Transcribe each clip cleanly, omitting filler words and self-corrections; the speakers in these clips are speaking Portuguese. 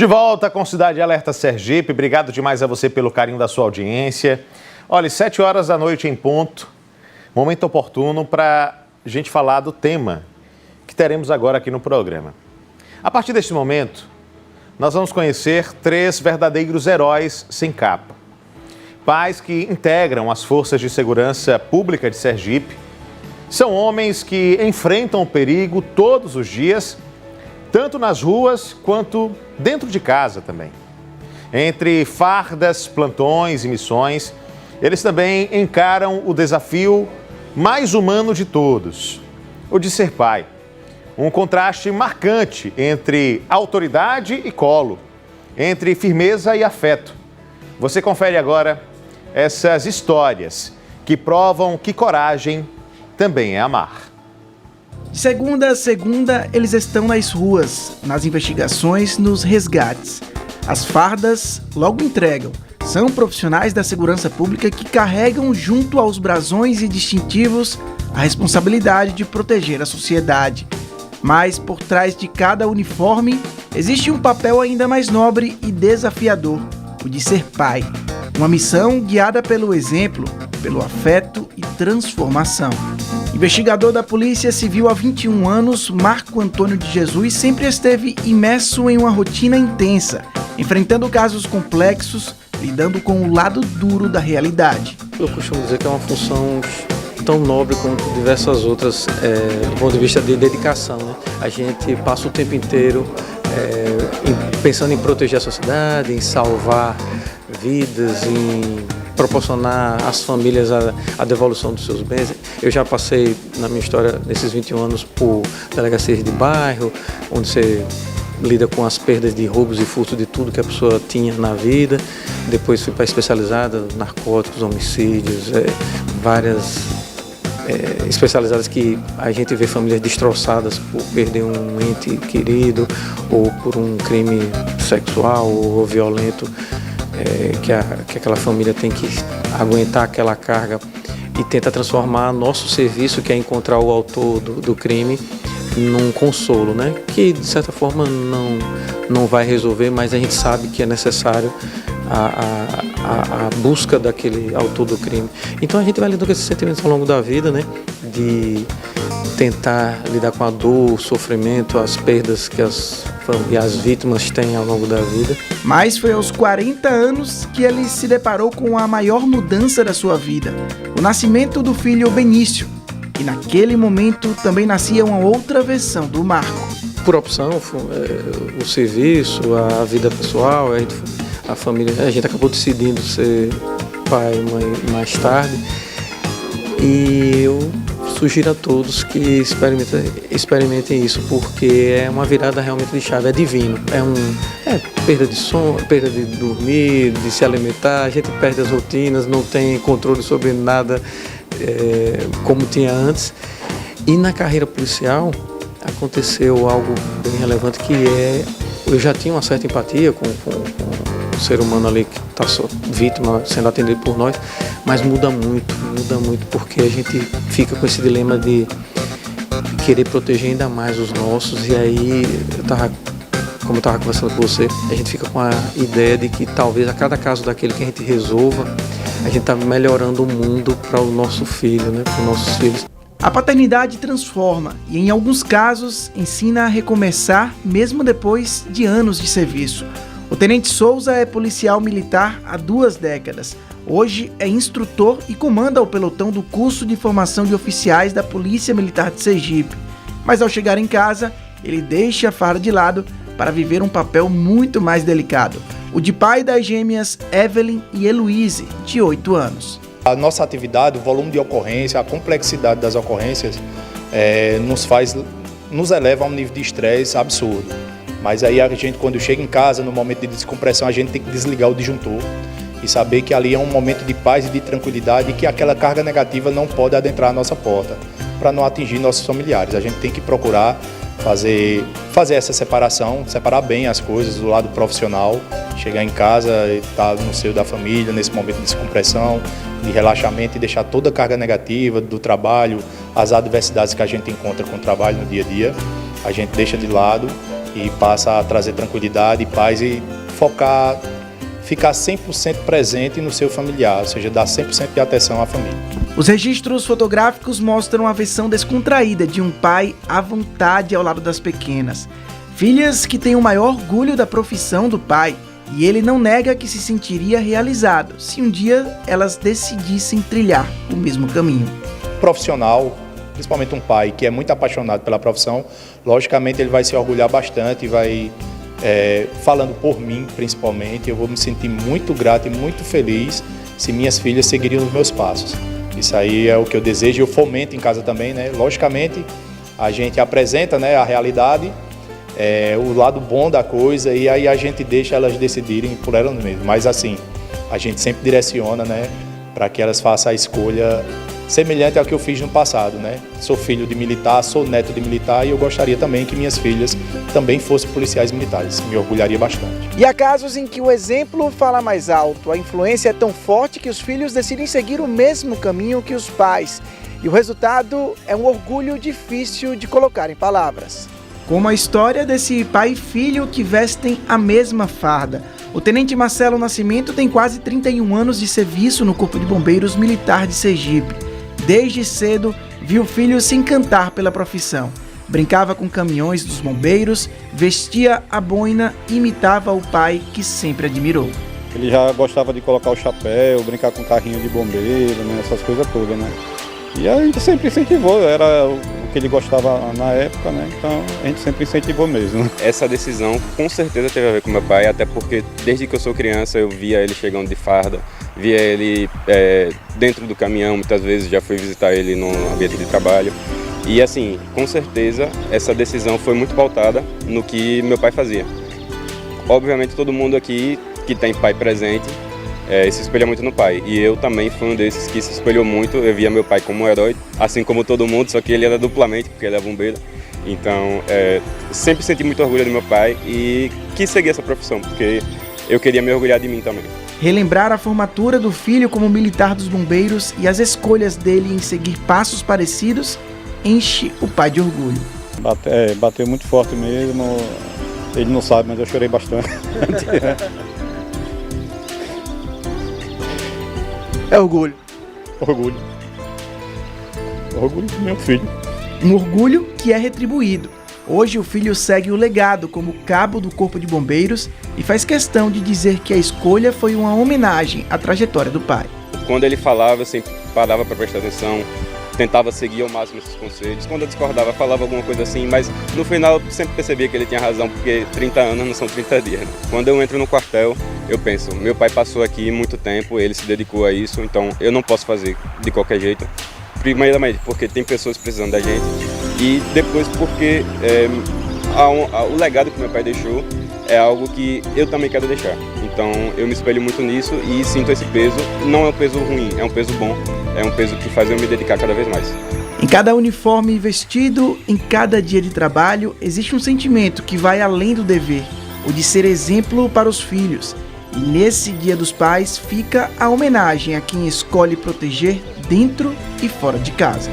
De volta com Cidade Alerta Sergipe. Obrigado demais a você pelo carinho da sua audiência. Olha, 7 horas da noite em ponto, momento oportuno para a gente falar do tema que teremos agora aqui no programa. A partir deste momento, nós vamos conhecer 3 verdadeiros heróis sem capa. Pais que integram as forças de segurança pública de Sergipe. São homens que enfrentam o perigo todos os dias, tanto nas ruas quanto dentro de casa também. Entre fardas, plantões e missões, eles também encaram o desafio mais humano de todos, o de ser pai. Um contraste marcante entre autoridade e colo, entre firmeza e afeto. Você confere agora essas histórias que provam que coragem também é amar. De segunda a segunda, eles estão nas ruas, nas investigações, nos resgates. As fardas logo entregam. São profissionais da segurança pública que carregam junto aos brasões e distintivos a responsabilidade de proteger a sociedade. Mas por trás de cada uniforme existe um papel ainda mais nobre e desafiador, o de ser pai. Uma missão guiada pelo exemplo, pelo afeto e transformação. Investigador da Polícia Civil há 21 anos, Marco Antônio de Jesus sempre esteve imerso em uma rotina intensa, enfrentando casos complexos, lidando com o lado duro da realidade. Eu costumo dizer que é uma função tão nobre quanto diversas outras, do ponto de vista de dedicação, né? A gente passa o tempo inteiro pensando em proteger a sociedade, em salvar vidas, em proporcionar às famílias a devolução dos seus bens. Eu já passei, na minha história, nesses 21 anos, por delegacias de bairro, onde você lida com as perdas de roubos e furtos de tudo que a pessoa tinha na vida. Depois fui para especializada, narcóticos, homicídios, várias especializadas que a gente vê famílias destroçadas por perder um ente querido ou por um crime sexual ou violento, que aquela família tem que aguentar aquela carga e tenta transformar nosso serviço, que é encontrar o autor do crime, num consolo, né? Que de certa forma não vai resolver, mas a gente sabe que é necessário a busca daquele autor do crime. Então a gente vai lidando com esses sentimentos ao longo da vida, né? De tentar lidar com a dor, o sofrimento, as perdas que as vítimas têm ao longo da vida. Mas foi aos 40 anos que ele se deparou com a maior mudança da sua vida, o nascimento do filho Benício. E naquele momento também nascia uma outra versão do Marco. Por opção, o serviço, a vida pessoal, a família, a gente acabou decidindo ser pai e mãe mais tarde. E eu sugiro a todos que experimentem isso, porque é uma virada realmente de chave, é divino. É perda de sono, perda de dormir, de se alimentar, a gente perde as rotinas, não tem controle sobre nada como tinha antes. E na carreira policial aconteceu algo bem relevante, que eu já tinha uma certa empatia com o ser humano ali que está vítima, sendo atendido por nós, mas muda muito, porque a gente fica com esse dilema de querer proteger ainda mais os nossos. E aí, como eu estava conversando com você, a gente fica com a ideia de que talvez a cada caso daquele que a gente resolva, a gente está melhorando o mundo para o nosso filho, né, para os nossos filhos. A paternidade transforma e, em alguns casos, ensina a recomeçar mesmo depois de anos de serviço. O Tenente Souza é policial militar há 2 décadas. Hoje é instrutor e comanda o pelotão do curso de formação de oficiais da Polícia Militar de Sergipe. Mas ao chegar em casa, ele deixa a farda de lado para viver um papel muito mais delicado, o de pai das gêmeas Evelyn e Heloise, de 8 anos. A nossa atividade, o volume de ocorrência, a complexidade das ocorrências nos eleva a um nível de estresse absurdo. Mas aí a gente, quando chega em casa, no momento de descompressão, a gente tem que desligar o disjuntor e saber que ali é um momento de paz e de tranquilidade e que aquela carga negativa não pode adentrar a nossa porta para não atingir nossos familiares. A gente tem que procurar fazer essa separação, separar bem as coisas do lado profissional, chegar em casa e estar no seio da família, nesse momento de descompressão, de relaxamento, e deixar toda a carga negativa do trabalho, as adversidades que a gente encontra com o trabalho no dia a dia, a gente deixa de lado e passa a trazer tranquilidade, paz e ficar 100% presente no seu familiar, ou seja, dar 100% de atenção à família. Os registros fotográficos mostram a versão descontraída de um pai à vontade ao lado das pequenas. Filhas que têm o maior orgulho da profissão do pai, e ele não nega que se sentiria realizado se um dia elas decidissem trilhar o mesmo caminho. Profissional, principalmente um pai que é muito apaixonado pela profissão, logicamente ele vai se orgulhar bastante, falando por mim principalmente, eu vou me sentir muito grato e muito feliz se minhas filhas seguiriam os meus passos. Isso aí é o que eu desejo e eu fomento em casa também, né? Logicamente, a gente apresenta, né, a realidade, o lado bom da coisa e aí a gente deixa elas decidirem por elas mesmas. Mas assim, a gente sempre direciona, né, para que elas façam a escolha semelhante ao que eu fiz no passado, né? Sou filho de militar, sou neto de militar e eu gostaria também que minhas filhas também fossem policiais militares. Me orgulharia bastante. E há casos em que o exemplo fala mais alto, a influência é tão forte que os filhos decidem seguir o mesmo caminho que os pais. E o resultado é um orgulho difícil de colocar em palavras. Como a história desse pai e filho que vestem a mesma farda. O tenente Marcelo Nascimento tem quase 31 anos de serviço no Corpo de Bombeiros Militar de Sergipe. Desde cedo, viu o filho se encantar pela profissão. Brincava com caminhões dos bombeiros, vestia a boina e imitava o pai que sempre admirou. Ele já gostava de colocar o chapéu, brincar com carrinho de bombeiro, né, essas coisas todas, né? E a gente sempre incentivou, era o que ele gostava na época, né? Então a gente sempre incentivou mesmo. Essa decisão com certeza teve a ver com meu pai, até porque desde que eu sou criança eu via ele chegando de farda, via ele dentro do caminhão, muitas vezes já fui visitar ele no ambiente de trabalho. E assim, com certeza essa decisão foi muito pautada no que meu pai fazia. Obviamente todo mundo aqui que tem pai presente se espelha muito no pai. E eu também fui um desses que se espelhou muito. Eu via meu pai como um herói, assim como todo mundo, só que ele era duplamente, porque ele é bombeiro. Então, sempre senti muito orgulho do meu pai e quis seguir essa profissão, porque eu queria me orgulhar de mim também. Relembrar a formatura do filho como militar dos bombeiros e as escolhas dele em seguir passos parecidos enche o pai de orgulho. Bateu muito forte mesmo. Ele não sabe, mas eu chorei bastante. É orgulho. Orgulho. Orgulho do meu filho. Um orgulho que é retribuído. Hoje o filho segue o legado como cabo do Corpo de Bombeiros e faz questão de dizer que a escolha foi uma homenagem à trajetória do pai. Quando ele falava, eu sempre parava para prestar atenção, tentava seguir ao máximo esses conselhos. Quando eu discordava, falava alguma coisa assim, mas no final eu sempre percebia que ele tinha razão, porque 30 anos não são 30 dias. Né? Quando eu entro no quartel, eu penso, meu pai passou aqui muito tempo, ele se dedicou a isso, então eu não posso fazer de qualquer jeito. Primeiramente porque tem pessoas precisando da gente e depois porque o legado que meu pai deixou é algo que eu também quero deixar. Então eu me espelho muito nisso e sinto esse peso. Não é um peso ruim, é um peso bom, é um peso que faz eu me dedicar cada vez mais. Em cada uniforme vestido, em cada dia de trabalho, existe um sentimento que vai além do dever, o de ser exemplo para os filhos. E nesse Dia dos Pais fica a homenagem a quem escolhe proteger dentro e fora de casa.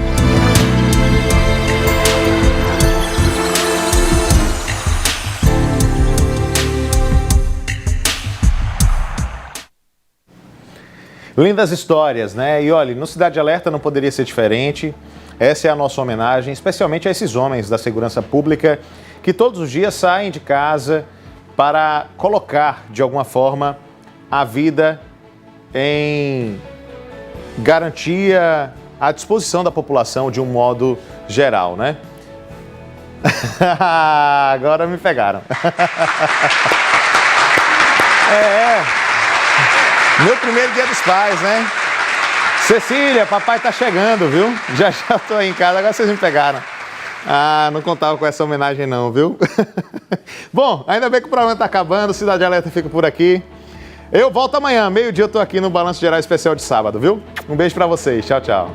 Lindas histórias, né? E olha, no Cidade Alerta não poderia ser diferente. Essa é a nossa homenagem, especialmente a esses homens da segurança pública que todos os dias saem de casa para colocar, de alguma forma, a vida em garantia à disposição da população de um modo geral, né? Agora me pegaram. Meu primeiro Dia dos Pais, né? Cecília, papai tá chegando, viu? Já tô aí em casa, agora vocês me pegaram. Ah, não contava com essa homenagem não, viu? Bom, ainda bem que o programa tá acabando, Cidade Alerta fica por aqui. Eu volto amanhã, meio-dia eu tô aqui no Balanço Geral Especial de sábado, viu? Um beijo pra vocês, tchau, tchau.